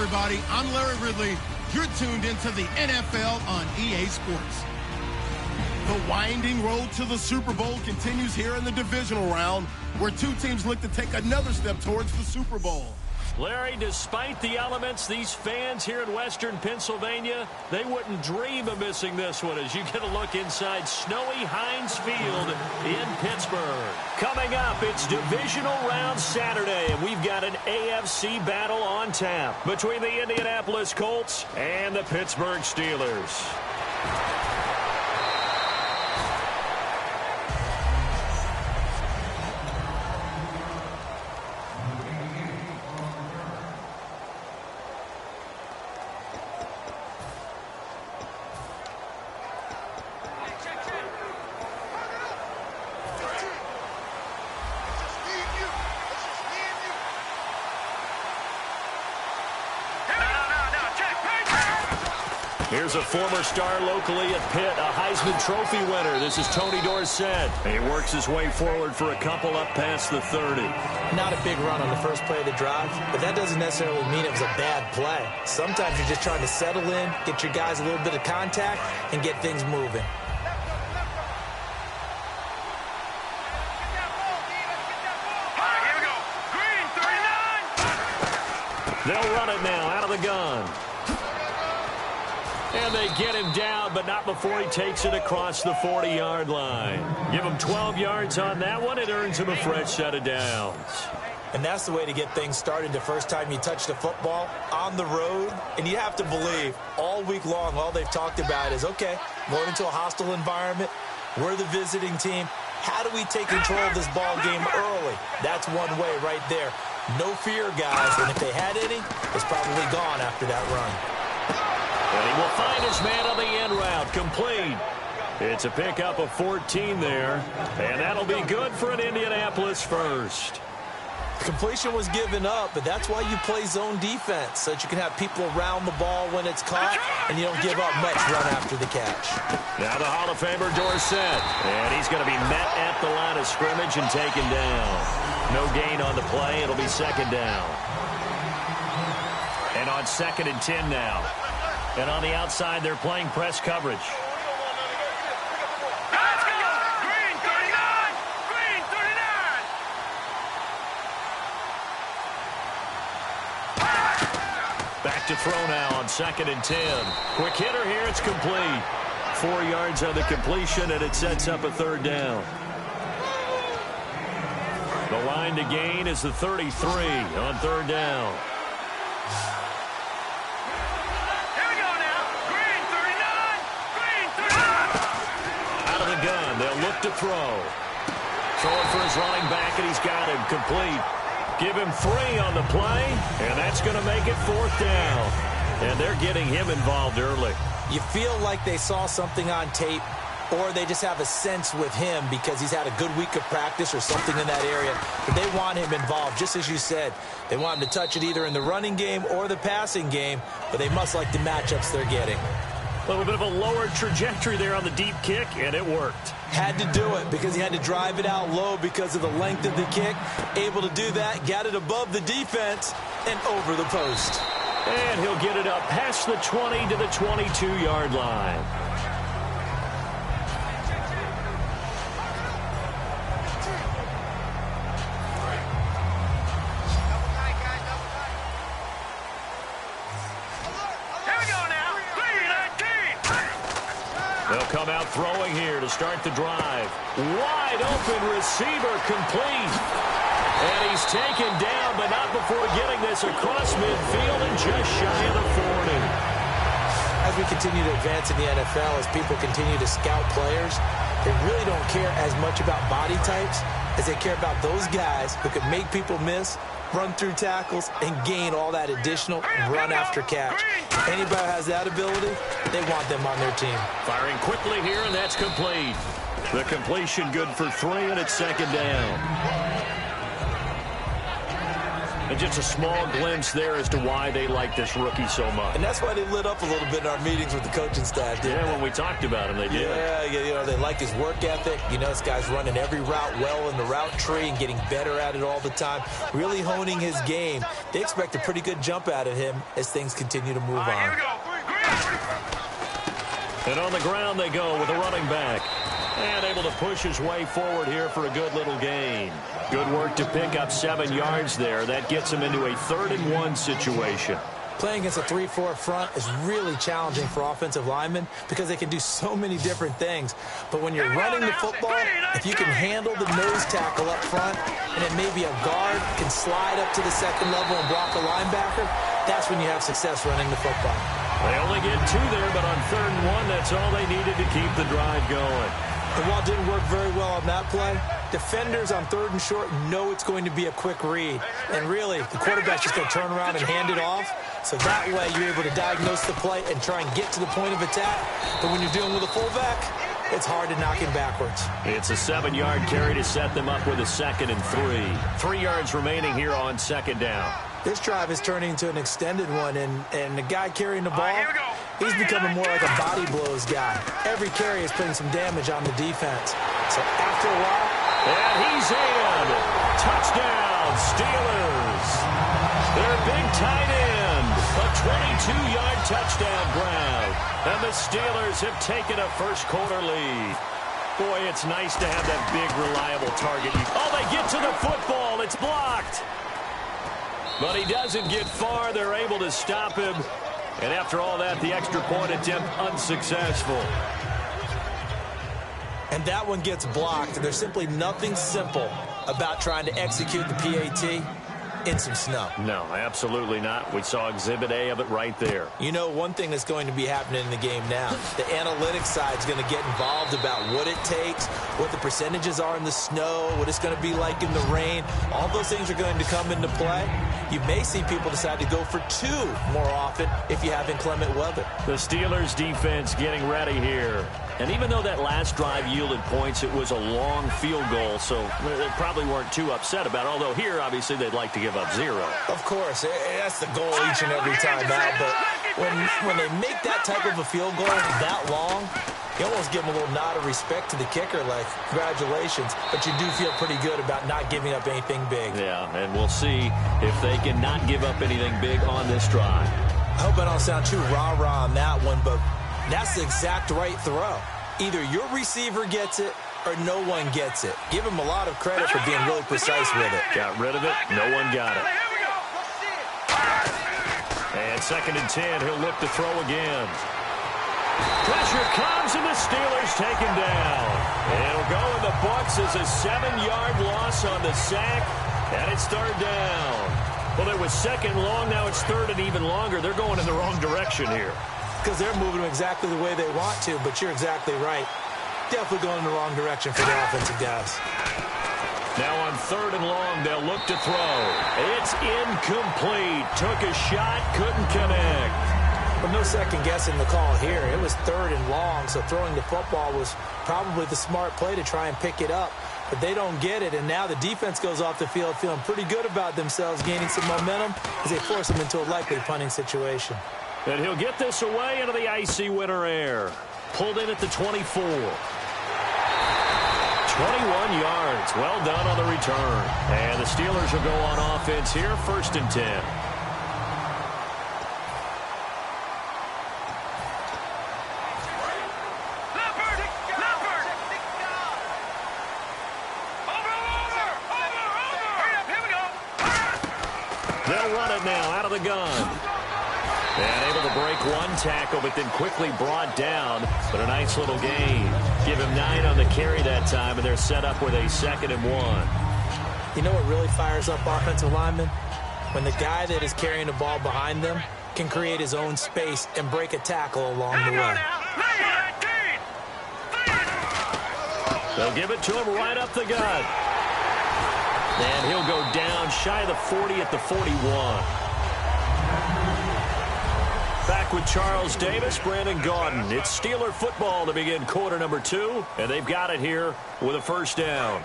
everybody. I'm Larry Ridley. You're tuned into the NFL on EA Sports. The winding road to the Super Bowl continues here in the divisional round, where two teams look to take another step towards the Super Bowl. Larry, despite the elements, these fans here in Western Pennsylvania, they wouldn't dream of missing this one as you get a look inside snowy Heinz Field in Pittsburgh. Coming up, it's divisional round Saturday, and we've got an AFC battle on tap between the Indianapolis Colts and the Pittsburgh Steelers. Here's a former star locally at Pitt, a Heisman Trophy winner. This is Tony Dorsett. He works his way forward for a couple up past the 30. Not a big run on the first play of the drive, but that doesn't necessarily mean it was a bad play. Sometimes you're just trying to settle in, get your guys a little bit of contact, and get things moving. They'll run it now out of the gun. And they get him down, but not before he takes it across the 40-yard line. Give him 12 yards on that one. It earns him a fresh set of downs. And that's the way to get things started the first time you touch the football on the road. And you have to believe all week long, all they've talked about is, okay, going into a hostile environment. We're the visiting team. How do we take control of this ball game early? That's one way right there. No fear, guys. And if they had any, it's probably gone after that run. And he will find his man on the end route, complete. It's a pickup of 14 there, and that'll be good for an Indianapolis first. Completion was given up, but that's why you play zone defense, so that you can have people around the ball when it's caught, and you don't give up much run after the catch. Now the Hall of Famer Dorsett, and he's going to be met at the line of scrimmage and taken down. No gain on the play. It'll be second down. And on 2nd and 10 now. And on the outside, they're playing press coverage. Let's go! Green 39! Green 39! Back to throw now on 2nd and 10. Quick hitter here. It's complete. 4 yards on the completion, and it sets up a third down. The line to gain is the 33 on third down. Gun. They'll look to throw. Throwing for his running back, and he's got him complete. Give him 3 on the play, and that's going to make it 4th down. And they're getting him involved early. You feel like they saw something on tape, or they just have a sense with him because he's had a good week of practice or something in that area. But they want him involved, just as you said. They want him to touch it either in the running game or the passing game, but they must like the matchups they're getting. A little bit of a lower trajectory there on the deep kick, and it worked. Had to do it because he had to drive it out low because of the length of the kick. Able to do that, got it above the defense and over the post. And he'll get it up past the 20 to the 22-yard line. They'll come out throwing here to start the drive. Wide open receiver complete. And he's taken down, but not before getting this across midfield and just shy of the 40. As we continue to advance in the NFL, as people continue to scout players, they really don't care as much about body types as they care about those guys who can make people miss, run through tackles, and gain all that additional run after catch. Anybody who has that ability, they want them on their team. Firing quickly here, and that's complete. The completion good for 3, and it's 2nd down. And just a small glimpse there as to why they like this rookie so much. And that's why they lit up a little bit in our meetings with the coaching staff, didn't they? When we talked about him, they did. Yeah, they like his work ethic. This guy's running every route well in the route tree and getting better at it all the time, really honing his game. They expect a pretty good jump out of him as things continue to move on. Here we go. And on the ground they go with a running back. And able to push his way forward here for a good little gain. Good work to pick up 7 yards there. That gets him into a 3rd-and-1 situation. Playing against a 3-4 front is really challenging for offensive linemen because they can do so many different things. But when you're running the football, if you can handle the nose tackle up front and then maybe a guard can slide up to the 2nd level and block a linebacker, that's when you have success running the football. They only get 2 there, but on 3rd-and-1, that's all they needed to keep the drive going. And while it didn't work very well on that play, defenders on 3rd and short know it's going to be a quick read. And really, the quarterback's just going to turn around and hand it off. So that way, you're able to diagnose the play and try and get to the point of attack. But when you're dealing with a fullback, it's hard to knock him backwards. It's a 7-yard carry to set them up with a 2nd and 3. 3 yards remaining here on 2nd down. This drive is turning into an extended one, and the guy carrying the ball, he's becoming more like a body blows guy. Every carry is putting some damage on the defense. So after a while... And he's in! Touchdown, Steelers! Their big tight end, a 22-yard touchdown grab. And the Steelers have taken a first-quarter lead. Boy, it's nice to have that big, reliable target. Oh, they get to the football. It's blocked. But he doesn't get far. They're able to stop him. And after all that, the extra point attempt unsuccessful. And that one gets blocked. There's simply nothing simple about trying to execute the PAT in some snow. No, absolutely not. We saw Exhibit A of it right there. One thing that's going to be happening in the game now, the analytics side is going to get involved about what it takes, what the percentages are in the snow, what it's going to be like in the rain. All those things are going to come into play. You may see people decide to go for 2 more often if you have inclement weather. The Steelers defense getting ready here. And even though that last drive yielded points, it was a long field goal, so they probably weren't too upset about it. Although here, obviously, they'd like to give up 0. Of course, that's the goal each and every time out. But when they make that type of a field goal that long, you almost give them a little nod of respect to the kicker, like, congratulations. But you do feel pretty good about not giving up anything big. Yeah, and we'll see if they can not give up anything big on this drive. I hope I don't sound too rah-rah on that one, but that's the exact right throw. Either your receiver gets it or no one gets it. Give him a lot of credit for being really precise with it. Got rid of it. No one got it. And 2nd and 10. He'll look to throw again. Pressure comes, and the Steelers take him down. It'll go in the books as a 7-yard loss on the sack, and it's 3rd down. Well, it was 2nd long. Now it's 3rd and even longer. They're going in the wrong direction here. Because they're moving exactly the way they want to, but you're exactly right. Definitely going in the wrong direction for the offensive guys. Now on 3rd and long, they'll look to throw. It's incomplete. Took a shot, couldn't connect. Well, no second guessing the call here. It was 3rd and long, so throwing the football was probably the smart play to try and pick it up. But they don't get it, and now the defense goes off the field feeling pretty good about themselves, gaining some momentum as they force them into a likely punting situation. And he'll get this away into the icy winter air. Pulled in at the 24. 21 yards. Well done on the return. And the Steelers will go on offense here, 1st and 10. They'll run it now out of the gun. And able to break one tackle, but then quickly brought down. But a nice little gain. Give him 9 on the carry that time, and they're set up with a 2nd and 1. You know what really fires up offensive linemen? When the guy that is carrying the ball behind them can create his own space and break a tackle along the way. They'll give it to him right up the gut. And he'll go down shy of the 40 at the 41. Back with Charles Davis, Brandon Gaudin. It's Steeler football to begin quarter number 2, and they've got it here with a 1st down.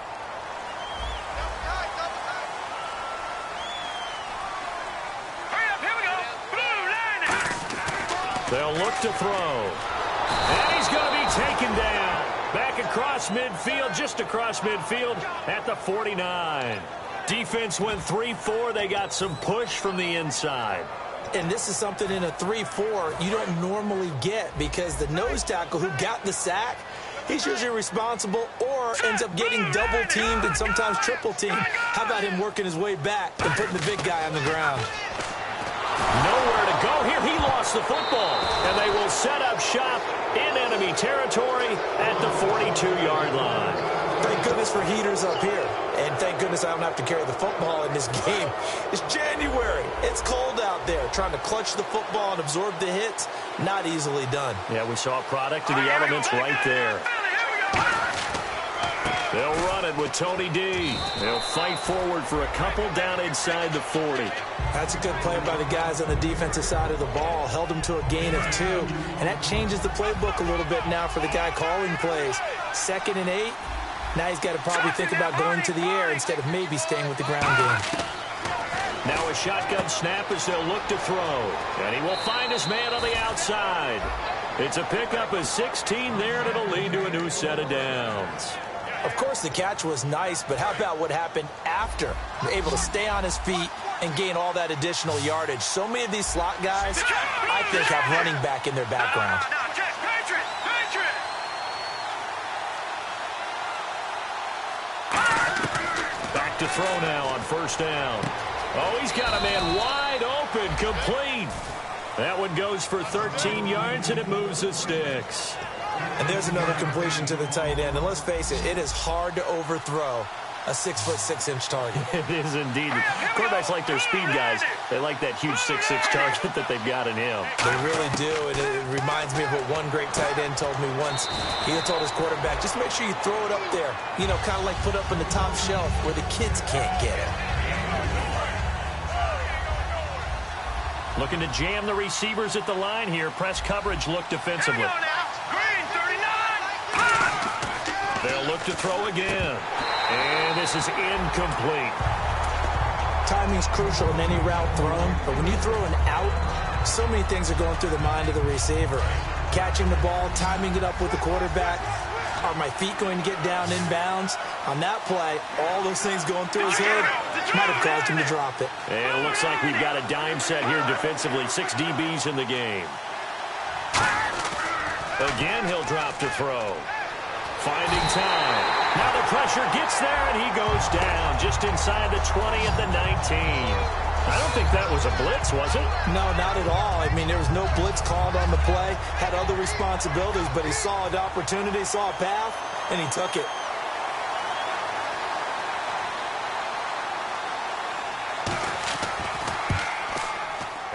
They'll look to throw. And he's going to be taken down. Back across midfield, just across midfield at the 49. Defense went 3-4. They got some push from the inside. And this is something in a 3-4 you don't normally get because the nose tackle who got the sack, he's usually responsible or ends up getting double-teamed and sometimes triple-teamed. How about him working his way back and putting the big guy on the ground? Nowhere to go here. He lost the football. And they will set up shop in enemy territory at the 42-yard line. Thank goodness for heaters up here. And thank goodness I don't have to carry the football in this game. It's January. It's cold out there. Trying to clutch the football and absorb the hits, not easily done. Yeah, we saw a product of the elements right there. They'll run it with Tony D. They'll fight forward for a couple down inside the 40. That's a good play by the guys on the defensive side of the ball. Held them to a gain of 2. And that changes the playbook a little bit now for the guy calling plays. 2nd and 8. Now he's got to probably think about going to the air instead of maybe staying with the ground game. Now a shotgun snap as they'll look to throw. And he will find his man on the outside. It's a pickup of 16 there, and it'll lead to a new set of downs. Of course, the catch was nice, but how about what happened after? Able to stay on his feet and gain all that additional yardage. So many of these slot guys, I think, have running back in their background. Back to throw now on 1st down. Oh, he's got a man wide open, complete. That one goes for 13 yards, and it moves the sticks. And there's another completion to the tight end. And let's face it, it is hard to overthrow a 6'6" target. It is indeed. Quarterbacks like their speed guys. They like that huge 6'6" target that they've got in him. They really do. And it reminds me of what one great tight end told me once. He had told his quarterback, just make sure you throw it up there. You know, kind of like put up on the top shelf where the kids can't get it. Looking to jam the receivers at the line here. Press coverage look defensively. They'll look to throw again. And this is incomplete. Timing's crucial in any route thrown, but when you throw an out, so many things are going through the mind of the receiver. Catching the ball, timing it up with the quarterback. Are my feet going to get down inbounds? On that play, all those things going through his head might have caused him to drop it. And it looks like we've got a dime set here defensively. 6 DBs in the game. Again, he'll drop to throw. Finding time. Now the pressure gets there, and he goes down just inside the 20 at the 19. I don't think that was a blitz, was it? No, not at all. I mean, there was no blitz called on the play. Had other responsibilities, but he saw an opportunity, saw a path, and he took it.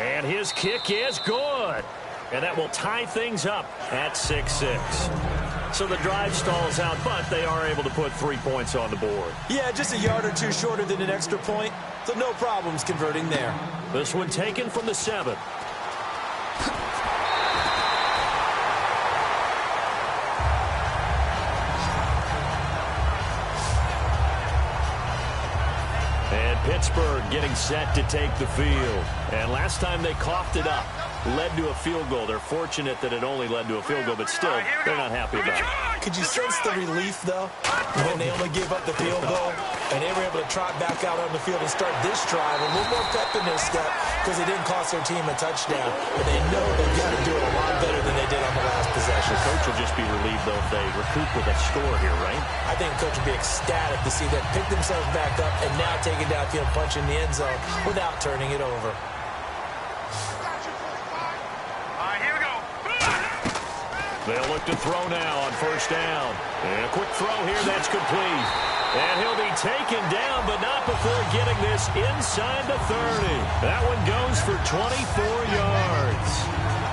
And his kick is good. And that will tie things up at 6-6. So the drive stalls out, but they are able to put 3 points on the board. Yeah, just a yard or two shorter than an extra point, so no problems converting there. This one taken from the 7. And Pittsburgh getting set to take the field. And last time they coughed it up. Led to a field goal. They're fortunate that it only led to a field goal, but still, they're not happy about it. Could you sense the relief, though, when they only gave up the field goal and they were able to trot back out on the field and start this drive a little more pep in their step because it didn't cost their team a touchdown. But they know they've got to do it a lot better than they did on the last possession. The coach will just be relieved, though, if they recoup with a score here, right? I think the coach will be ecstatic to see them pick themselves back up and now take it downfield, punch in the end zone without turning it over. They'll look to throw now on 1st down. And a quick throw here, that's complete. And he'll be taken down, but not before getting this inside the 30. That one goes for 24 yards.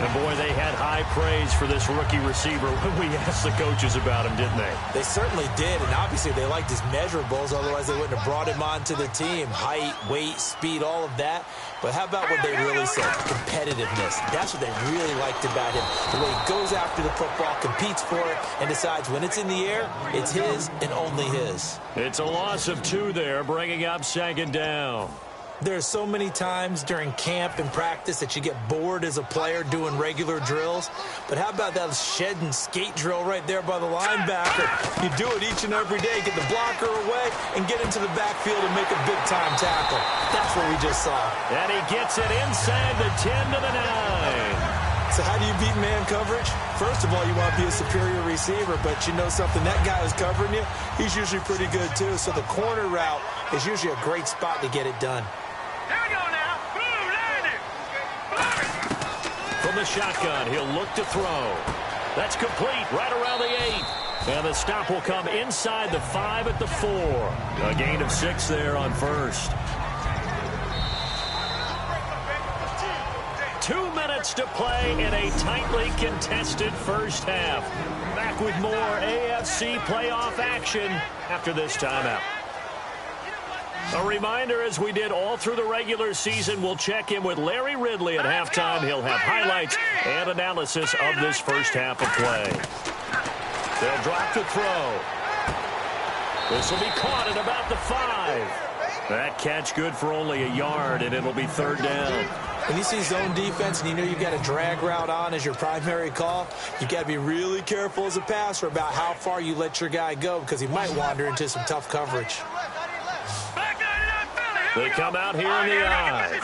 And, boy, they had high praise for this rookie receiver when we asked the coaches about him, didn't they? They certainly did, and obviously they liked his measurables. Otherwise, they wouldn't have brought him onto the team. Height, weight, speed, all of that. But how about what they really said? Competitiveness. That's what they really liked about him. The way he goes after the football, competes for it, and decides when it's in the air, it's his and only his. It's a loss of 2 there, bringing up 2nd down. There's so many times during camp and practice that you get bored as a player doing regular drills. But how about that shed and skate drill right there by the linebacker? You do it each and every day. Get the blocker away and get into the backfield and make a big-time tackle. That's what we just saw. And he gets it inside the 10 to the 9. So how do you beat man coverage? First of all, you want to be a superior receiver, but you know something, that guy who's covering you, he's usually pretty good too. So the corner route is usually a great spot to get it done. Here we go now. Blue, landing. From the shotgun, he'll look to throw. That's complete right around the 8. And the stop will come inside the 5 at the 4. A gain of 6 there on first. 2 minutes to play in a tightly contested first half. Back with more AFC playoff action after this timeout. A reminder, as we did all through the regular season, we'll check in with Larry Ridley at halftime. He'll have highlights and analysis of this first half of play. They'll drop to throw. This will be caught at about the 5. That catch good for only a yard, and it'll be 3rd down. When you see zone defense and you know you've got a drag route on as your primary call, you've got to be really careful as a passer about how far you let your guy go because he might wander into some tough coverage. They come out here in the eye.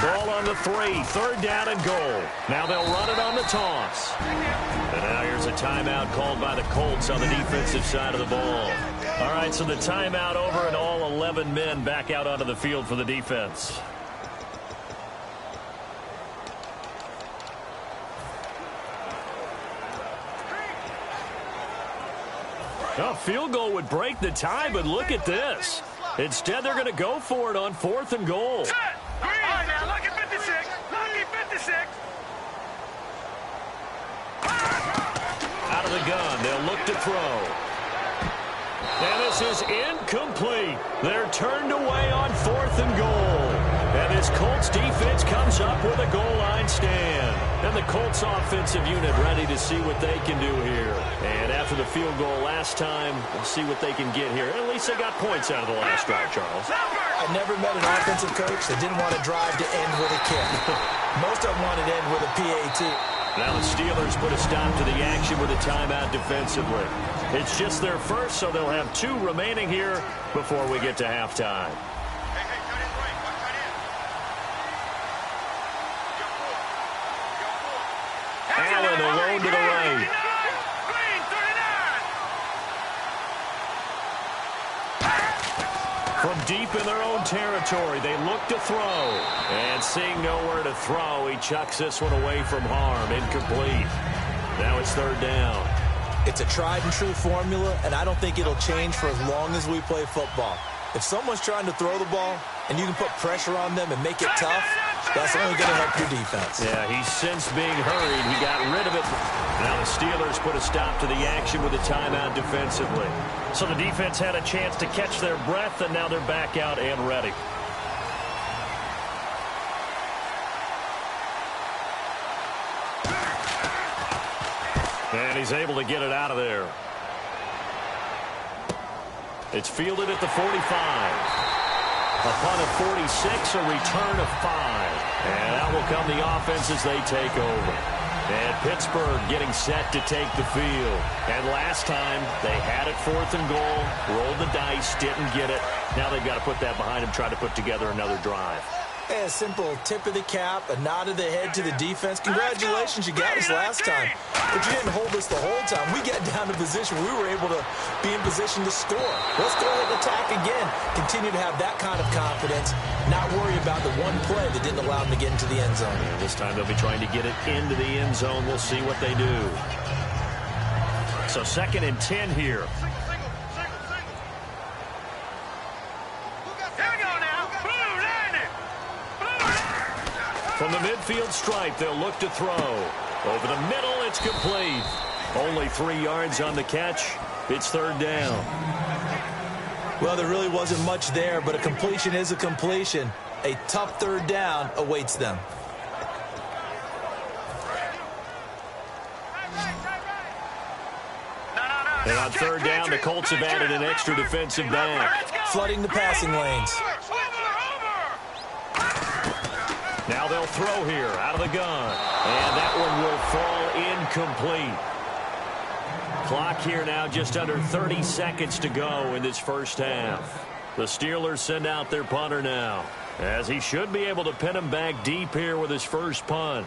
Ball on the 3, 3rd down and goal. Now they'll run it on the toss. And now here's a timeout called by the Colts on the defensive side of the ball. All right, so the timeout over and all 11 men back out onto the field for the defense. A field goal would break the tie, but look at this. Instead, they're going to go for it on 4th and goal. All right, now, lucky 56. Lucky 56. Out of the gun, they'll look to throw. And this is incomplete. They're turned away on 4th and goal. And this Colts defense comes up with a goal line stand. And the Colts offensive unit ready to see what they can do here. And after the field goal last time, we'll see what they can get here. At least they got points out of the last drive, Charles. I never met an offensive coach that didn't want to drive to end with a kick. Most of them wanted to end with a PAT. Now the Steelers put a stop to the action with a timeout defensively. It's just their first, so they'll have 2 remaining here before we get to halftime. Allen alone to the right. From deep in their own territory, they look to throw. And seeing nowhere to throw, he chucks this one away from harm. Incomplete. Now it's 3rd down. It's a tried-and-true formula, and I don't think it'll change for as long as we play football. If someone's trying to throw the ball and you can put pressure on them and make it tough, that's only going to help your defense. Yeah, he's since being hurried. He got rid of it. Now the Steelers put a stop to the action with a timeout defensively. So the defense had a chance to catch their breath, and now they're back out and ready. And he's able to get it out of there. It's fielded at the 45. A punt of 46, a return of 5. And out will come the offense as they take over. And Pittsburgh getting set to take the field. And last time, they had it 4th and goal, rolled the dice, didn't get it. Now they've got to put that behind them, try to put together another drive. A simple tip of the cap, a nod of the head to the defense. Congratulations, you got us last time. But you didn't hold us the whole time. We got down to position where we were able to be in position to score. Let's go ahead and attack again. Continue to have that kind of confidence, not worry about the one play that didn't allow them to get into the end zone. And this time they'll be trying to get it into the end zone. We'll see what they do. So 2nd and 10 here. From the midfield stripe, they'll look to throw. Over the middle, it's complete. Only 3 yards on the catch. It's 3rd down. Well, there really wasn't much there, but a completion is a completion. A tough 3rd down awaits them. No. And on third down, the Colts have added an extra defensive back. Flooding the passing lanes. Now they'll throw here out of the gun. And that one will fall incomplete. Clock here now just under 30 seconds to go in this first half. The Steelers send out their punter now, as he should be able to pin him back deep here with his first punt.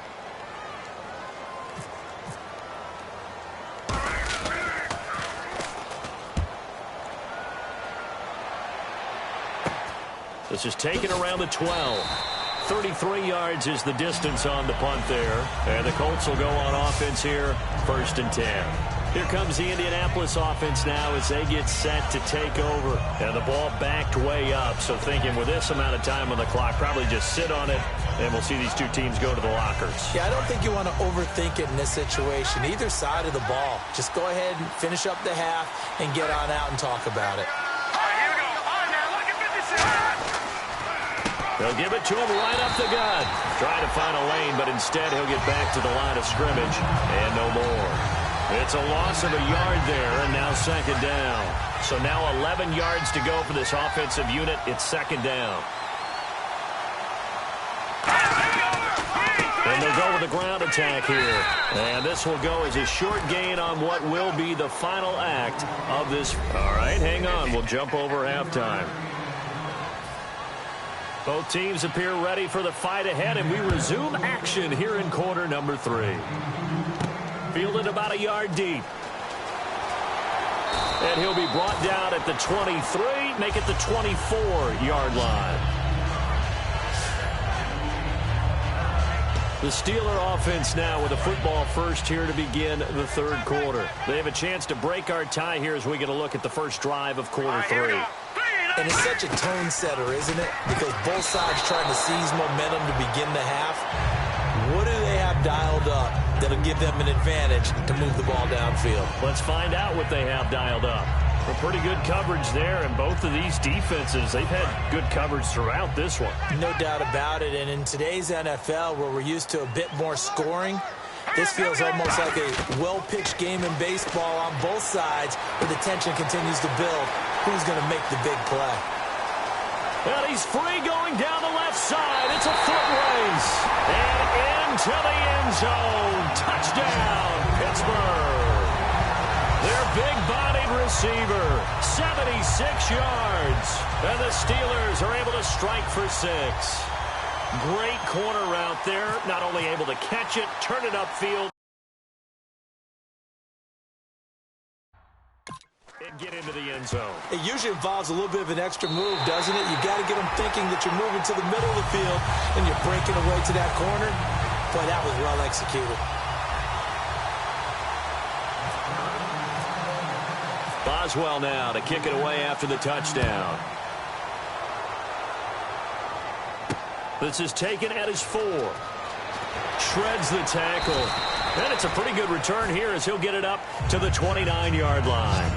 This is taken around the 12. 33 yards is the distance on the punt there. And the Colts will go on offense here, 1st and 10. Here comes the Indianapolis offense now as they get set to take over. And the ball backed way up. So thinking with this amount of time on the clock, probably just sit on it, and we'll see these two teams go to the lockers. Yeah, I don't think you want to overthink it in this situation. Either side of the ball. Just go ahead and finish up the half and get on out and talk about it. They'll give it to him right up the gut. Trying to find a lane, but instead he'll get back to the line of scrimmage and no more. It's a loss of a yard there, and now 2nd down. So now 11 yards to go for this offensive unit. It's 2nd down. And they'll go with a ground attack here. And this will go as a short gain on what will be the final act of this. All right, hang on. We'll jump over halftime. Both teams appear ready for the fight ahead, and we resume action here in quarter number 3. Fielded about a yard deep. And he'll be brought down at the 23, make it the 24-yard line. The Steeler offense now with a football first here to begin the 3rd quarter. They have a chance to break our tie here as we get a look at the first drive of quarter 3. And it's such a tone setter, isn't it? Because both sides trying to seize momentum to begin the half. What do they have dialed up that'll give them an advantage to move the ball downfield? Let's find out what they have dialed up. A pretty good coverage there, and both of these defenses, they've had good coverage throughout this one. No doubt about it, and in today's NFL, where we're used to a bit more scoring, this feels almost like a well-pitched game in baseball on both sides, where the tension continues to build. Who's going to make the big play? And he's free going down the left side. It's a foot race. And into the end zone. Touchdown, Pittsburgh. Their big-bodied receiver, 76 yards. And the Steelers are able to strike for 6. Great corner route there. Not only able to catch it, turn it upfield, and get into the end zone. It usually involves a little bit of an extra move, doesn't it? You got to get them thinking that you're moving to the middle of the field and you're breaking away to that corner. Boy, that was well executed. Boswell now to kick it away after the touchdown. This is taken at his 4. Shreds the tackle. And it's a pretty good return here as he'll get it up to the 29-yard line.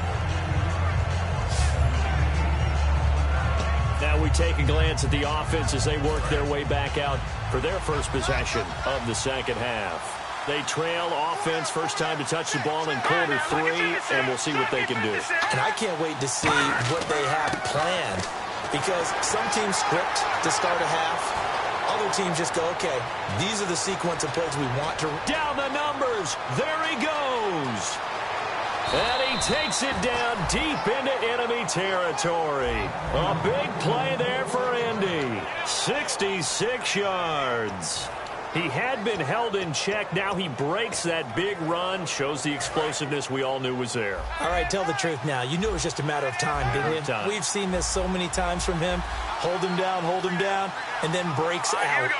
Now we take a glance at the offense as they work their way back out for their first possession of the 2nd half. They trail offense, first time to touch the ball in quarter 3, and we'll see what they can do. And I can't wait to see what they have planned, because some teams script to start a half. Other teams just go, okay, these are the sequence of plays we want to. Down the numbers. There he goes. And he takes it down deep into enemy territory. A big play there for Indy. 66 yards. He had been held in check. Now he breaks that big run. Shows the explosiveness we all knew was there. All right, tell the truth now. You knew it was just a matter of time, didn't you? We've seen this so many times from him. Hold him down, and then breaks out.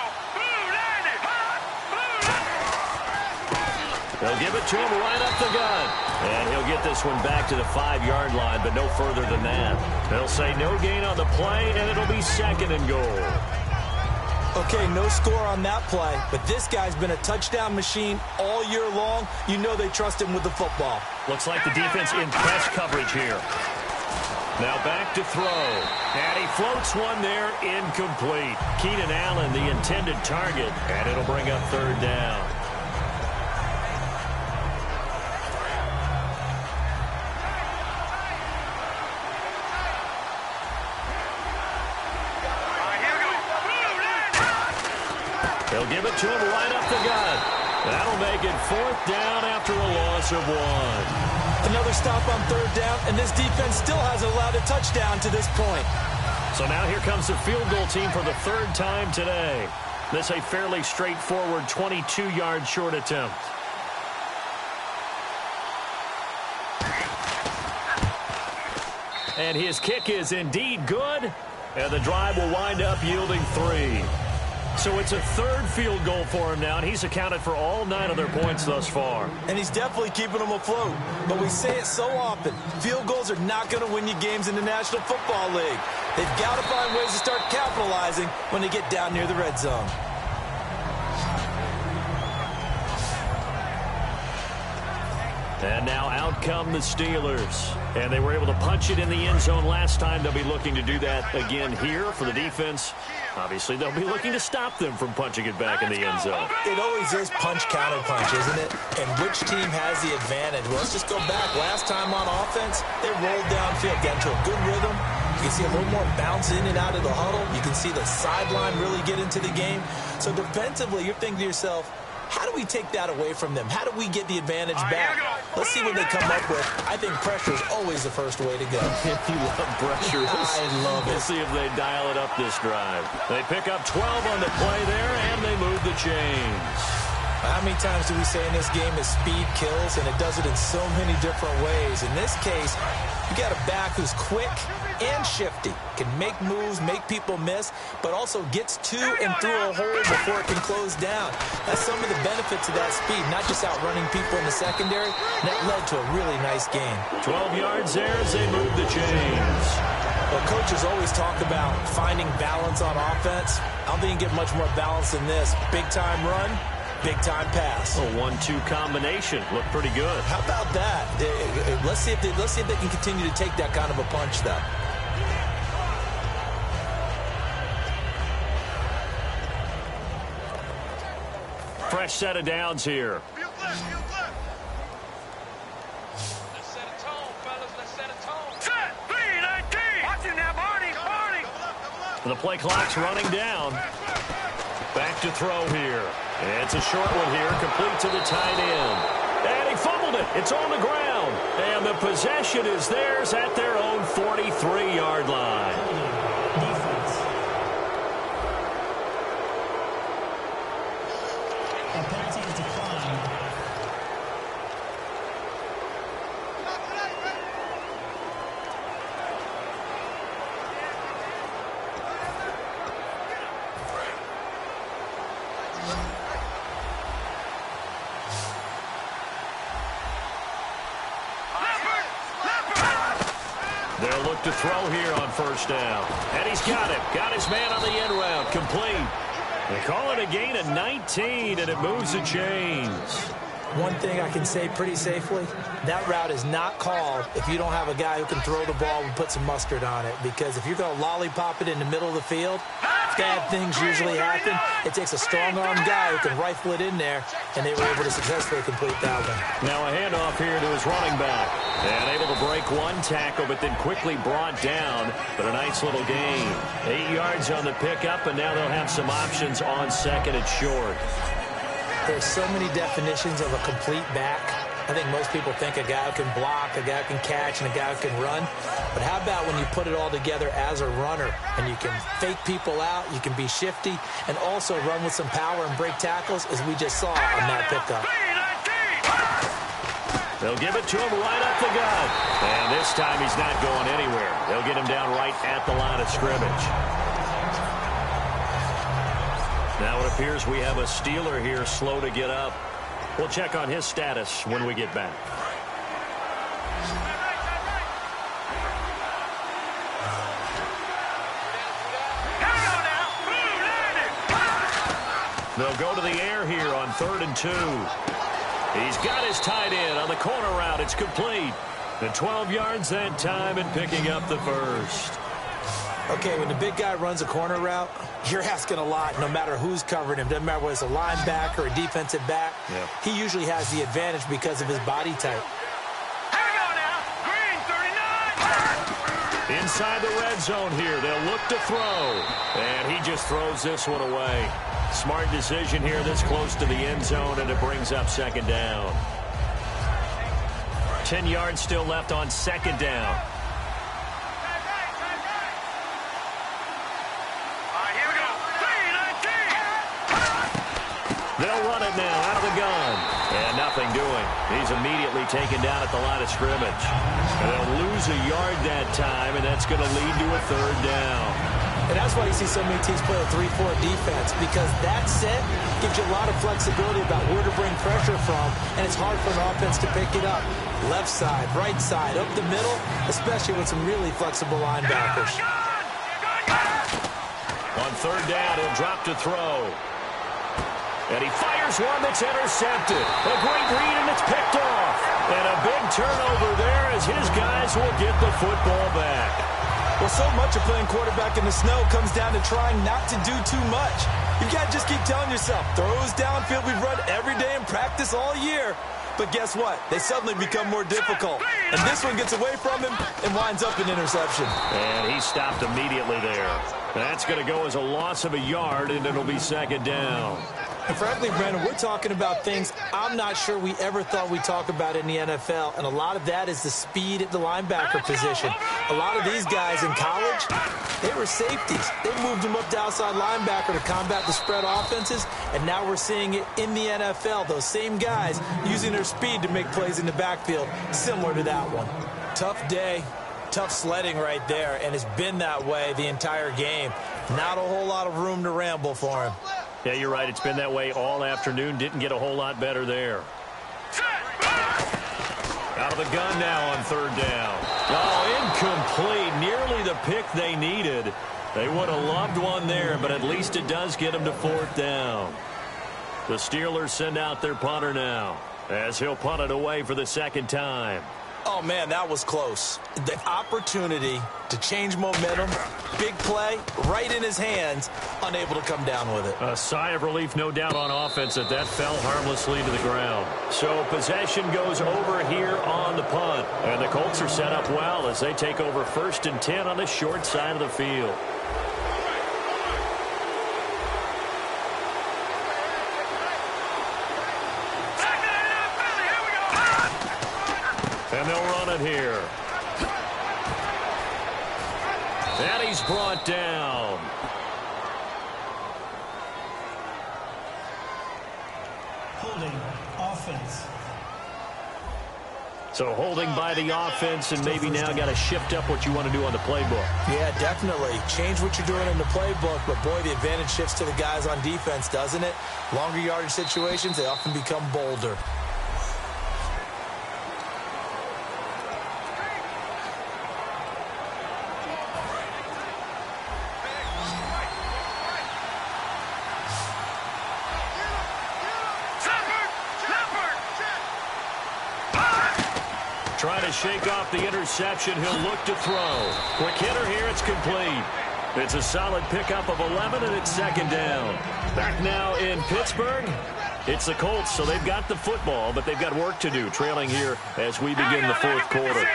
They'll give it to him right up the gut. And he'll get this one back to the 5-yard line, but no further than that. They'll say no gain on the play, and it'll be 2nd and goal. Okay, no score on that play, but this guy's been a touchdown machine all year long. You know they trust him with the football. Looks like the defense in press coverage here. Now back to throw. And he floats one there, incomplete. Keenan Allen, the intended target, and it'll bring up 3rd down. They'll give it to him right up the gut. That'll make it 4th down after a loss of 1. Another stop on 3rd down, and this defense still hasn't allowed a touchdown to this point. So now here comes the field goal team for the 3rd time today. This a fairly straightforward 22-yard short attempt. And his kick is indeed good, and the drive will wind up yielding 3. So it's a 3rd field goal for him now, and he's accounted for all 9 of their points thus far. And he's definitely keeping them afloat. But we say it so often, field goals are not going to win you games in the National Football League. They've got to find ways to start capitalizing when they get down near the red zone. And now out come the Steelers. And they were able to punch it in the end zone last time. They'll be looking to do that again here for the defense. Obviously, they'll be looking to stop them from punching it back in the end zone. It always is punch-counter-punch, isn't it? And which team has the advantage? Well, let's just go back. Last time on offense, they rolled downfield, got into a good rhythm. You can see a little more bounce in and out of the huddle. You can see the sideline really get into the game. So defensively, you're thinking to yourself, how do we take that away from them? How do we get the advantage back? Let's see what they come up with. I think pressure is always the first way to go. You love pressure. I love it. We'll see if they dial it up this drive. They pick up 12 on the play there, and they move the chains. How many times do we say in this game is speed kills, and it does it in so many different ways. In this case, you got a back who's quick and shifty, can make moves, make people miss, but also gets to and through a hole before it can close down. That's some of the benefits of that speed, not just outrunning people in the secondary. And that led to a really nice game. 12 yards there as they move the chains. Well, coaches always talk about finding balance on offense. I don't think you get much more balance than this. Big-time run, big-time pass. A 1-2 combination. Looked pretty good. How about that? Let's see if they can continue to take that kind of a punch, though. Fresh set of downs here. Let's set a tone, fellas. Let's set a tone. Set! 3-19! Watch it now, Barney! The play clock's running down. Back to throw here. It's a short one here, complete to the tight end. And he fumbled it. It's on the ground. And the possession is theirs at their own 43-yard line. They'll look to throw here on 1st down. And he's got it. Got his man on the end route. Complete. They call it a gain of 19, and it moves the chains. One thing I can say pretty safely, that route is not called if you don't have a guy who can throw the ball and put some mustard on it. Because if you're going to lollipop it in the middle of the field, bad things usually happen. It takes a strong-armed guy who can rifle it in there, and they were able to successfully complete that one. Now a handoff here to his running back. And able to break one tackle, but then quickly brought down. But a nice little gain. 8 yards on the pickup, and now they'll have some options on 2nd and short. There's so many definitions of a complete back. I think most people think a guy who can block, a guy who can catch, and a guy who can run. But how about when you put it all together as a runner, and you can fake people out, you can be shifty, and also run with some power and break tackles, as we just saw on that pickup. They'll give it to him right up the gut. And this time he's not going anywhere. They'll get him down right at the line of scrimmage. Now it appears we have a Steeler here slow to get up. We'll check on his status when we get back. They'll go to the air here on 3rd and 2. He's got his tight end on the corner route. It's complete. The 12 yards that time and picking up the 1st. Okay, when the big guy runs a corner route, you're asking a lot no matter who's covering him. Doesn't matter whether it's a linebacker or a defensive back. Yeah. He usually has the advantage because of his body type. Here we go now. Green, 39. Inside the red zone here. They'll look to throw. And he just throws this one away. Smart decision here this close to the end zone, and it brings up second down. 10 yards still left on second down. Here we go. They'll run it now out of the gun. And nothing doing. He's immediately taken down at the line of scrimmage. And they'll lose a yard that time, and that's going to lead to a third down. And that's why you see so many teams play a 3-4 defense, because that set gives you a lot of flexibility about where to bring pressure from, and it's hard for an offense to pick it up. Left side, right side, up the middle, especially with some really flexible linebackers. On third down, he'll drop to throw. And he fires one that's intercepted. A great read, and it's picked off. And a big turnover there as his guys will get the football back. Well, so much of playing quarterback in the snow comes down to trying not to do too much. You've got to just keep telling yourself, throws downfield we've run every day in practice all year. But guess what? They suddenly become more difficult. And this one gets away from him and winds up an interception. And he stopped immediately there. That's going to go as a loss of a yard, and it'll be second down. And frankly, Brandon, we're talking about things I'm not sure we ever thought we'd talk about in the NFL, and a lot of that is the speed at the linebacker position. A lot of these guys in college, they were safeties. They moved them up to outside linebacker to combat the spread offenses, and now we're seeing it in the NFL. Those same guys using their speed to make plays in the backfield, similar to that one. Tough day, tough sledding right there, and it's been that way the entire game. Not a whole lot of room to ramble for him. Yeah, you're right. It's been that way all afternoon. Didn't get a whole lot better there. Out of the gun now on third down. Oh, incomplete. Nearly the pick they needed. They would have loved one there, but at least it does get them to fourth down. The Steelers send out their punter now, as he'll punt it away for the second time. Oh, man, that was close. The opportunity to change momentum, big play, right in his hands, unable to come down with it. A sigh of relief, no doubt, on offense that fell harmlessly to the ground. So possession goes over here on the punt. And the Colts are set up well as they take over 1st and 10 on the short side of the field. And they'll run it here. And he's brought down. Holding offense. So holding by the offense, and maybe now got to shift up what you want to do on the playbook. Yeah, definitely. Change what you're doing in the playbook, but boy, the advantage shifts to the guys on defense, doesn't it? Longer yardage situations, they often become bolder. Trying to shake off the interception. He'll look to throw. Quick hitter here. It's complete. It's a solid pickup of 11, and it's second down. Back now in Pittsburgh. It's the Colts, so they've got the football, but they've got work to do, trailing here as we begin the fourth quarter.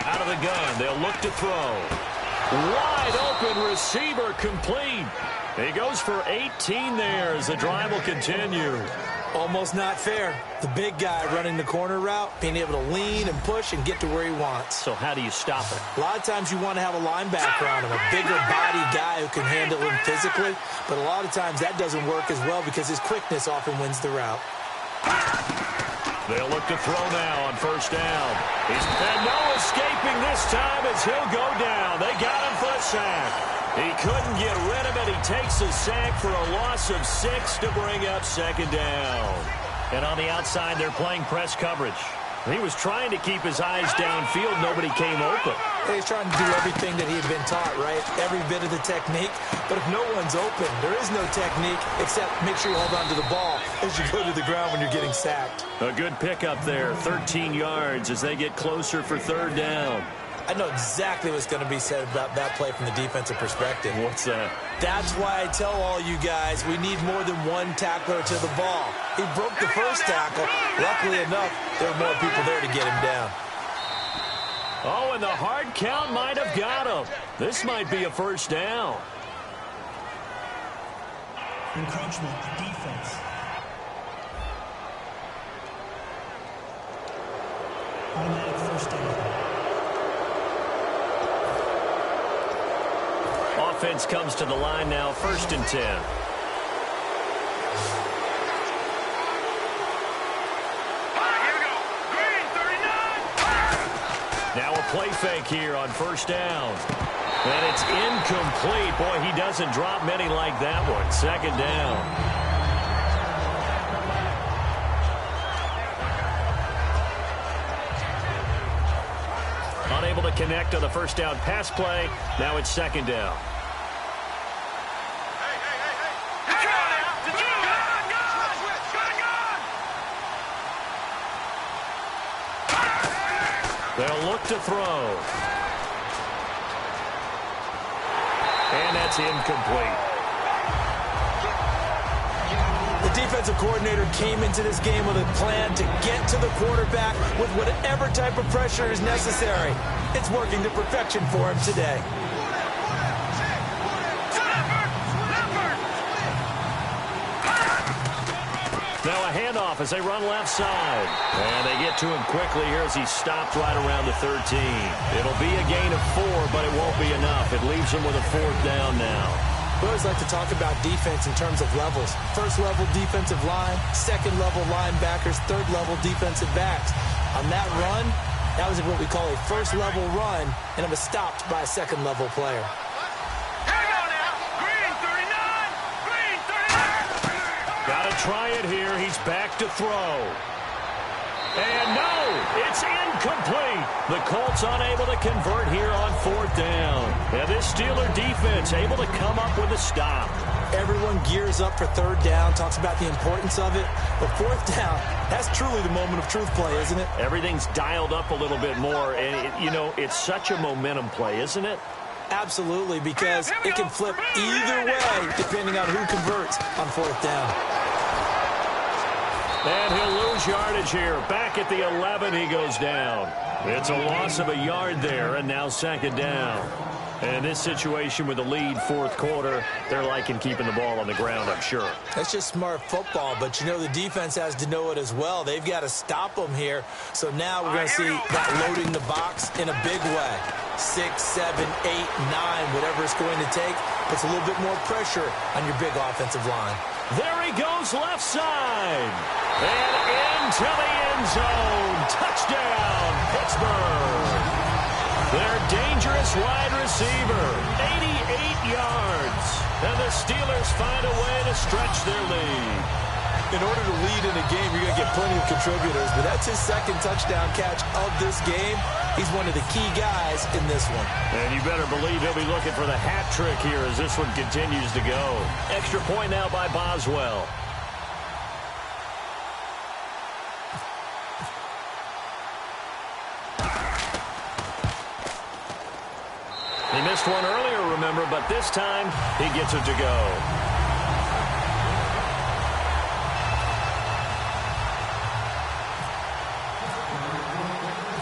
Out of the gun. They'll look to throw. Wide open receiver, complete. He goes for 18 there as the drive will continue. Almost not fair. The big guy running the corner route, being able to lean and push and get to where he wants. So how do you stop it? A lot of times you want to have a linebacker on him, a bigger body guy who can handle him physically. But a lot of times that doesn't work as well because his quickness often wins the route. They'll look to throw now on first down. And no escaping this time as he'll go down. They got him for a sack. He couldn't get rid of it. He takes a sack for a loss of 6 to bring up second down. And on the outside, they're playing press coverage. He was trying to keep his eyes downfield. Nobody came open. He's trying to do everything that he had been taught, right? Every bit of the technique. But if no one's open, there is no technique except make sure you hold on to the ball as you go to the ground when you're getting sacked. A good pickup there, 13 yards as they get closer for third down. I know exactly what's going to be said about that play from the defensive perspective. What's that? That's why I tell all you guys we need more than one tackler to the ball. He broke the first tackle. Luckily enough, there were more people there to get him down. Oh, and the hard count might have got him. This might be a first down. Encroachment, defense. Automatic first down. Offense comes to the line now, 1st and 10. Now a play fake here on 1st down. And it's incomplete. Boy, he doesn't drop many like that one. 2nd down. Unable to connect on the 1st down pass play. Now it's 2nd down. They'll look to throw. And that's incomplete. The defensive coordinator came into this game with a plan to get to the quarterback with whatever type of pressure is necessary. It's working to perfection for him today. Now a handoff as they run left side. And they get to him quickly here as he stopped right around the 13. It'll be a gain of 4, but it won't be enough. It leaves him with a 4th down now. We always like to talk about defense in terms of levels. 1st level defensive line, 2nd level linebackers, 3rd level defensive backs. On that run, that was what we call a 1st level run, and it was stopped by a 2nd level player. Gotta try it here. He's back to throw. And no, it's incomplete. The Colts unable to convert here on 4th down. And this Steeler defense able to come up with a stop. Everyone gears up for 3rd down, talks about the importance of it. But 4th down, that's truly the moment of truth play, isn't it? Everything's dialed up a little bit more. And, it's such a momentum play, isn't it? Absolutely, because it can flip either way depending on who converts on 4th down. And he'll lose yardage here. Back at the 11, he goes down. It's a loss of a yard there, and now 2nd down. And in this situation with the lead 4th quarter, they're liking keeping the ball on the ground, I'm sure. That's just smart football, but the defense has to know it as well. They've got to stop them here. So now we're going to see that loading the box in a big way. 6, 7, 8, 9, whatever it's going to take, puts a little bit more pressure on your big offensive line. There he goes left side. And into the end zone. Touchdown, Pittsburgh. Their dangerous wide receiver, 88 yards. And the Steelers find a way to stretch their lead. In order to lead in a game, you're going to get plenty of contributors, but that's his 2nd touchdown catch of this game. He's one of the key guys in this one. And you better believe he'll be looking for the hat trick here as this one continues to go. Extra point now by Boswell. He missed one earlier, remember, but this time he gets it to go.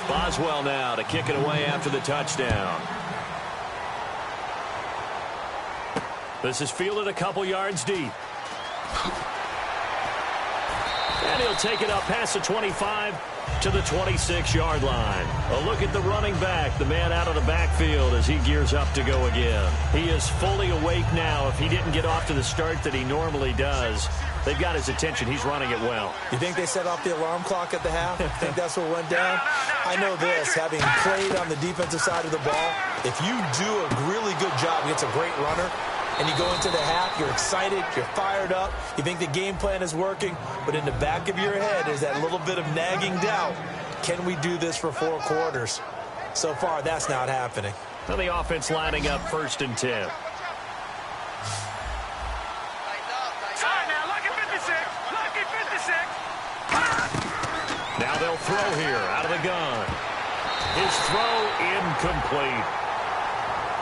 Boswell now to kick it away after the touchdown. This is fielded a couple yards deep. And he'll take it up past the 25 to the 26-yard line. A look at the running back, the man out of the backfield as he gears up to go again. He is fully awake now. If he didn't get off to the start that he normally does, they've got his attention. He's running it well. You think they set off the alarm clock at the half? Think that's what went down? I know this, having played on the defensive side of the ball, if you do a really good job against a great runner, and you go into the half, you're excited, you're fired up, you think the game plan is working, but in the back of your head is that little bit of nagging doubt. Can we do this for 4 quarters? So far, that's not happening. Now the offense lining up 1st and 10. Now they'll throw here out of the gun. His throw incomplete.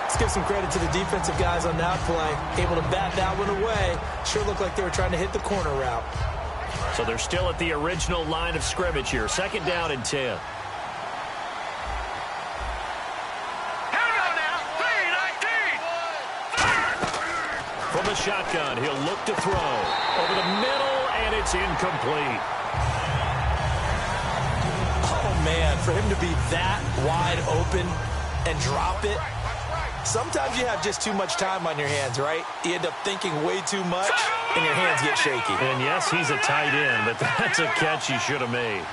Let's give some credit to the defensive guys on that play. Able to bat that one away. Sure looked like they were trying to hit the corner route. So they're still at the original line of scrimmage here. 2nd down and 10. From the shotgun, he'll look to throw. Over the middle, and it's incomplete. Oh, man, for him to be that wide open and drop it. Sometimes you have just too much time on your hands, right? You end up thinking way too much, and your hands get shaky. And yes, he's a tight end, but that's a catch he should have made.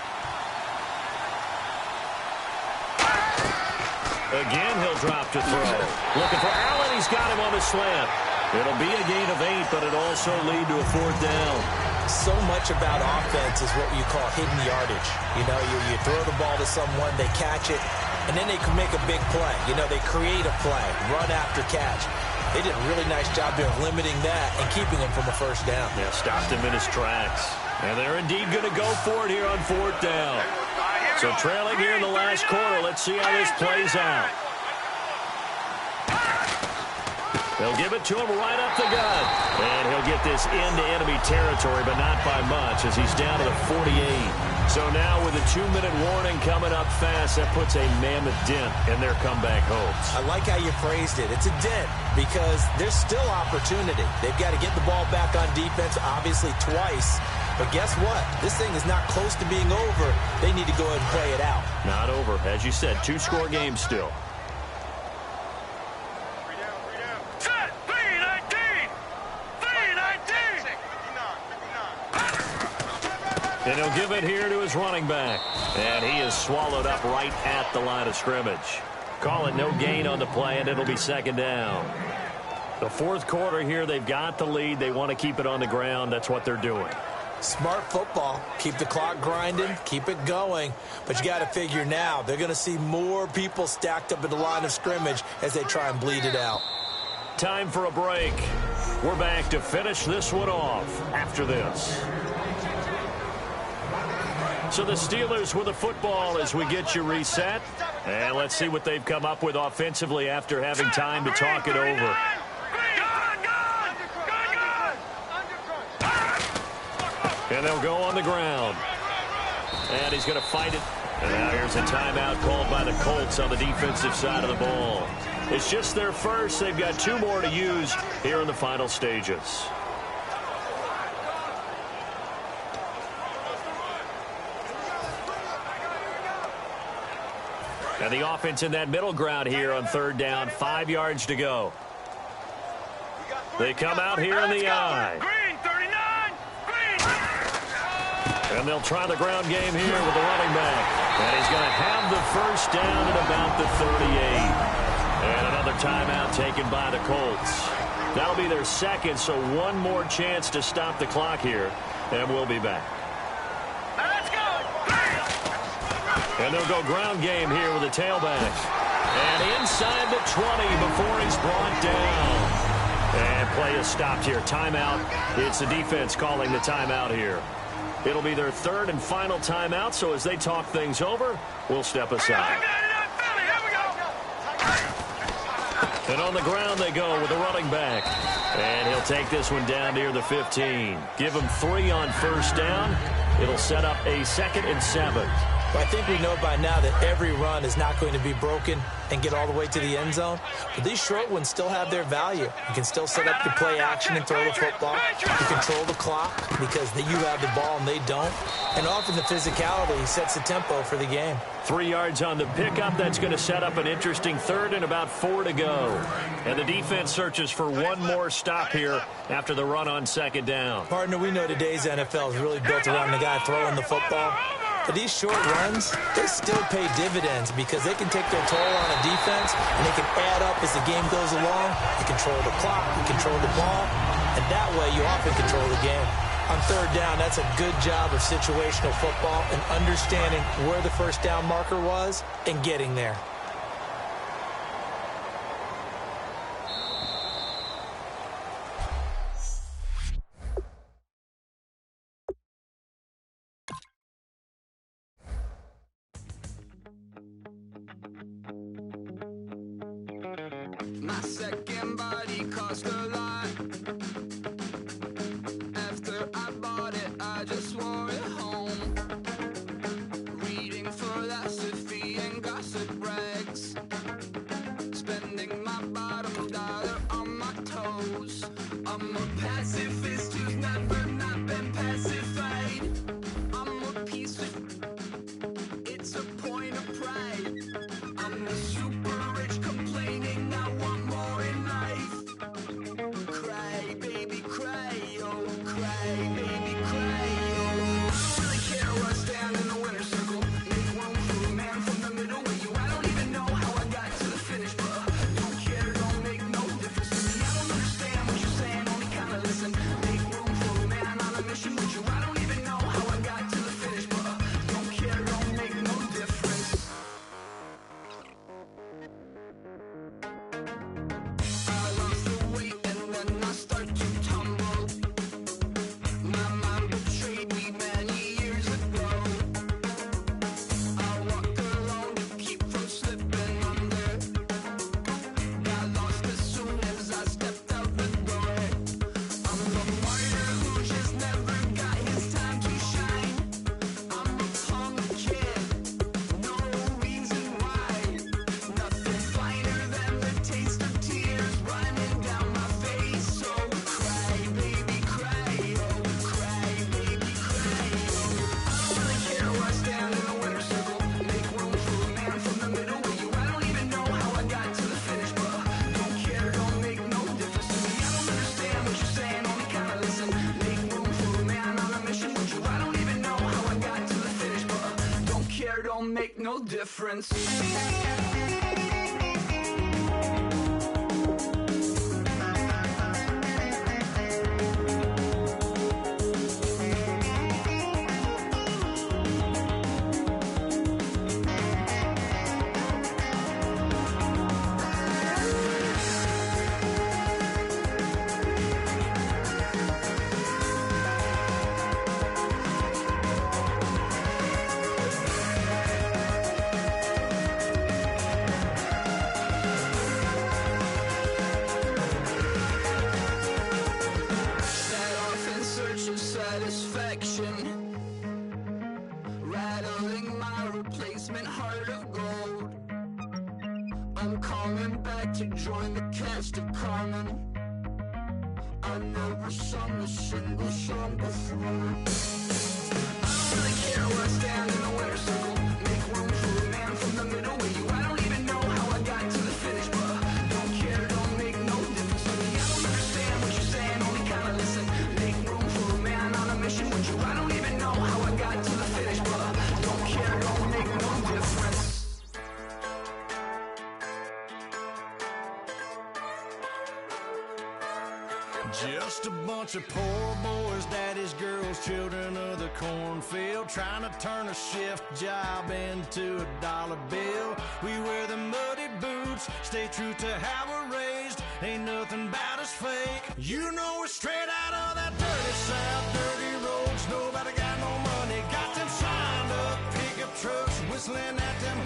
Again, he'll drop to throw. Looking for Allen. He's got him on the slant. It'll be a gain of 8, but it'll also lead to a 4th down. So much about offense is what you call hidden yardage. You know, you throw the ball to someone, they catch it, and then they can make a big play. You know, they create a play, run after catch. They did a really nice job there of limiting that and keeping him from a 1st down. Yeah, stopped him in his tracks. And they're indeed going to go for it here on 4th down. So trailing here in the last quarter, let's see how this plays out. They'll give it to him right up the gut. And he'll get this into enemy territory, but not by much as he's down to the 48. So now with a 2-minute warning coming up fast, that puts a mammoth dent in their comeback hopes. I like how you phrased it. It's a dent because there's still opportunity. They've got to get the ball back on defense, obviously twice. But guess what? This thing is not close to being over. They need to go ahead and play it out. Not over. As you said, 2-score game still. And he'll give it here to his running back. And he is swallowed up right at the line of scrimmage. Call it no gain on the play, and it'll be 2nd down. The 4th quarter here, they've got the lead. They want to keep it on the ground. That's what they're doing. Smart football. Keep the clock grinding. Keep it going. But you got to figure now, they're going to see more people stacked up at the line of scrimmage as they try and bleed it out. Time for a break. We're back to finish this one off after this. So the Steelers with the football as we get you reset. And let's see what they've come up with offensively after having time to talk it over. And they'll go on the ground. And he's going to fight it. And now here's a timeout called by the Colts on the defensive side of the ball. It's just their first. They've got 2 more to use here in the final stages. And the offense in that middle ground here on 3rd down. 5 yards to go. They come out here in the I. And they'll try the ground game here with the running back. And he's going to have the 1st down at about the 38. And another timeout taken by the Colts. That'll be their 2nd, so 1 more chance to stop the clock here. And we'll be back. And they'll go ground game here with the tailback. And inside the 20 before he's brought down. And play is stopped here. Timeout. It's the defense calling the timeout here. It'll be their 3rd and final timeout, so as they talk things over, we'll step aside. And on the ground they go with the running back. And he'll take this one down near the 15. Give him 3 on 1st down. It'll set up a 2nd and 7. Well, I think we know by now that every run is not going to be broken and get all the way to the end zone. But these short ones still have their value. You can still set up your play action and throw the football. You control the clock because you have the ball and they don't. And often the physicality sets the tempo for the game. 3 yards on the pickup. That's going to set up an interesting 3rd and about 4 to go. And the defense searches for 1 more stop here after the run on 2nd down. Partner, we know today's NFL is really built around the guy throwing the football. But these short runs, they still pay dividends because they can take their toll on a defense and they can add up as the game goes along. You control the clock, you control the ball, and that way you often control the game. On 3rd down, that's a good job of situational football and understanding where the 1st down marker was and getting there. My second body cost a lot. After I bought it, I just wore it home. Reading philosophy and gossip rags. Spending my bottom dollar on my toes. I'm a pacifist who's never not been pacified. I'm a piece of... It's a point of pride. I'm the super rich complaining I want more in life. Cry, baby, cry, oh, cry, baby, cry, oh. I don't really care what's down in the winner's circle. Make room for a man from the middle with you. I don't even know how I got to the finish, but don't care, don't make no difference to me. I don't understand what you're saying, only kinda listen. Make room for a man on a mission with you. I don't even know how I got to the finish, but don't care, don't make no difference. I lost the weight and then I start to tumble. My mind betrayed me many years ago. I walk alone to keep from slipping under. Got lost as soon as I stepped out the door. I'm the martyr who just never got his time to shine. I'm a punk kid, no reason why. Nothing finer than the taste of tears running down my face. So cry, baby, cry, oh, cry, baby, cry, oh. I don't really care what's down in the winner's circle. Make room for a man from the middle with you. I don't even know how I got to the finish, but don't care, don't make no difference to me. I don't understand what you're saying, only kinda listen. Make room for a man on a mission with you. I don't even know how I got to the finish, but don't care, don't make no difference. Set off in search of satisfaction, rattling my replacement heart of gold. I'm coming back to join the cast of Carmen. I never sung a single song before. I don't really care what's down in the winner's circle. Make room for a man from the middle with you. I don't even know how I got to the finish, but don't care, don't make no difference to me. I don't understand what you're saying, only kinda listen. Make room for a man on a mission with you. I don't even know how I got to the finish, but don't care, don't make no difference. Just a bunch of poor boys, daddy's girls, children of the cornfield, trying to turn a shift job into a dollar bill. We wear the muddy boots, stay true to how we're raised. Ain't nothing about us fake. You know we're straight out of that dirty south, dirty roads. Nobody got no money, got them signed up pickup trucks, whistling at them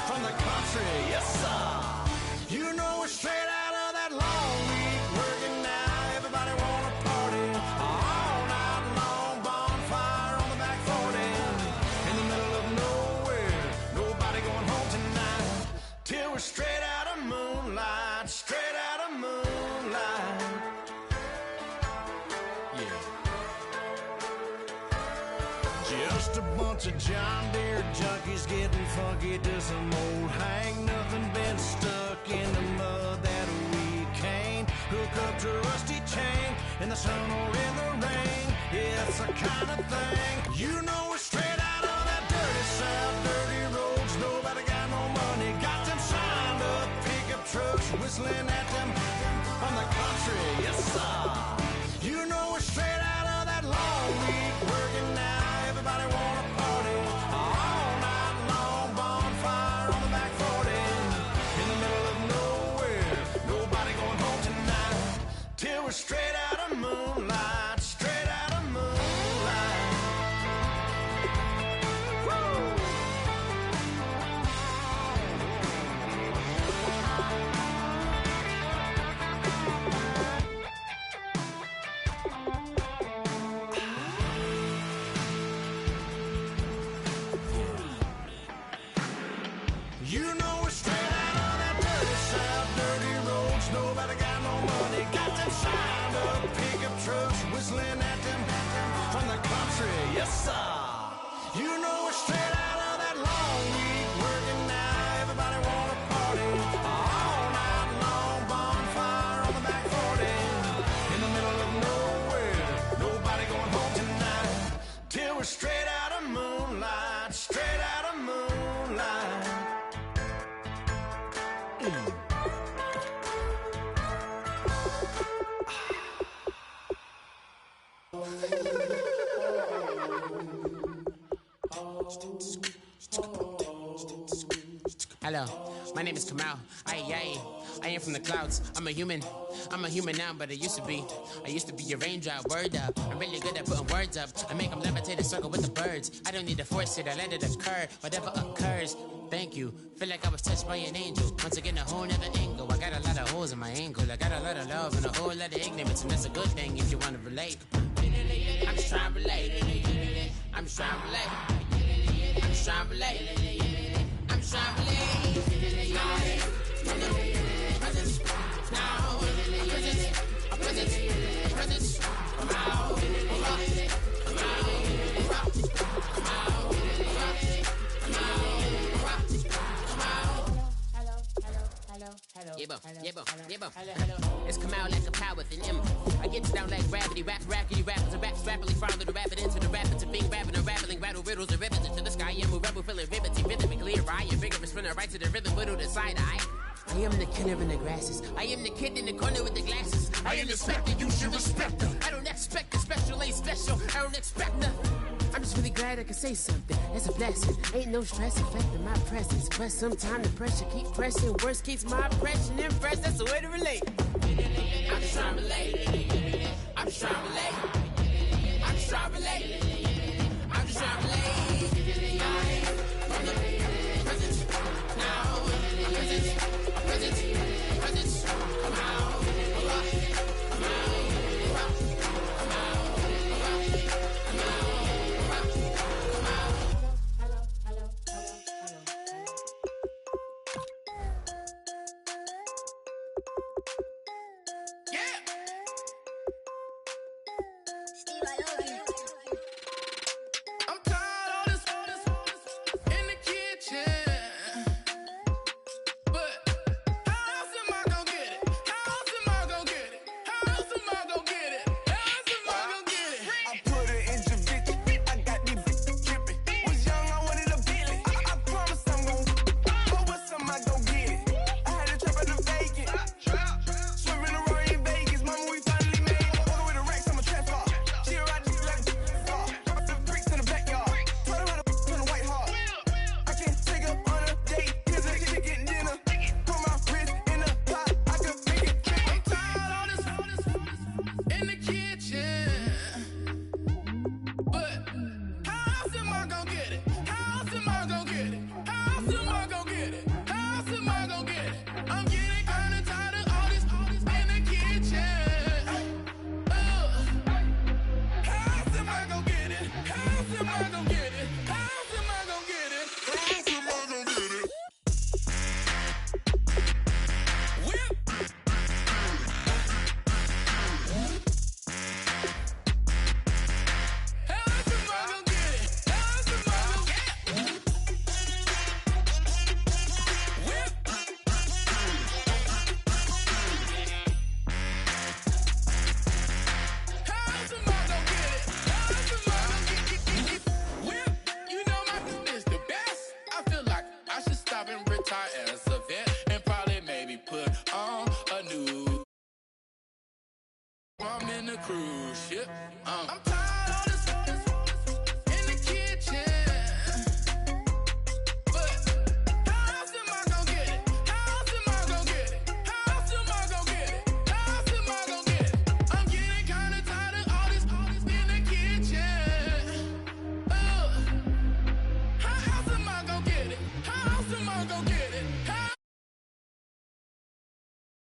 from the country. Yes, sir. You know we're straight out of that long week working now. Everybody wanna party all night long, bonfire on the back 40 in the middle of nowhere. Nobody going home tonight till we're straight out of moonlight, straight out of moonlight. Yeah. Just a bunch of John Deere junkies getting funky to some old hang. Nothing been stuck in the mud that we can't hook up to a rusty chain in the sun or in the rain. Yeah, it's the kind of thing. You know we're straight out of that dirty south, dirty roads. Nobody got no money, got them signed up pickup trucks, whistling at them from the country. Yes, sir. You know we're straight out of that long week working now. Everybody wanna party all night long, bonfire on the back 40 in the middle of nowhere. Nobody going home tonight till we're straight out of moonlight, straight out of moonlight. Woo! whistling at them from the country. Yes, sir. You know we're straight out of that long week working now. Everybody wanna party all night long. Bonfire on the back 40 in the middle of nowhere. Nobody going home tonight till we're straight out of moonlight. Straight out of moonlight. Hello, my name is Kamal. I am from the clouds. I'm a human now, but I used to be a raindrop. Word up, I'm really good at putting words up. I make them levitate and circle with the birds. I don't need to force it, I let it occur. Whatever occurs, thank you. Feel like I was touched by an angel. Once again, a whole nother angle. I got a lot of holes in my angle. I got a lot of love and a whole lot of ignorance, and that's a good thing if you want to relate. I'm just trying to relate. I'm just trying to relate. I'm just trying to relate. I'm just trying to relate. Presence, now, presence, come out, come It's come out like a power within him. I get down like gravity, rappers and raps rapidly follow the rapid into the rapid to being rapping and rattling, rattle riddles and ribbons into the sky. I'm a rebel feeling rhythmically right and vigorous from the right to the rhythm, widow to side eye. I am the killer in the grasses. I am the kid in the corner with the glasses. I am the specter, you should respect her. I don't expect a special, ain't special. I don't expect nothing. I'm just really glad I can say something. That's a blessing. Ain't no stress affecting my presence. But sometimes the pressure keep pressing. Worst keeps my impression impressed. That's the way to relate. I'm just trying to relate. I'm just trying to relate. I'm just trying to relate. I'm just trying to relate. From the presence, now, presence, come out, come out, come out, come out. I'm in a cruise ship.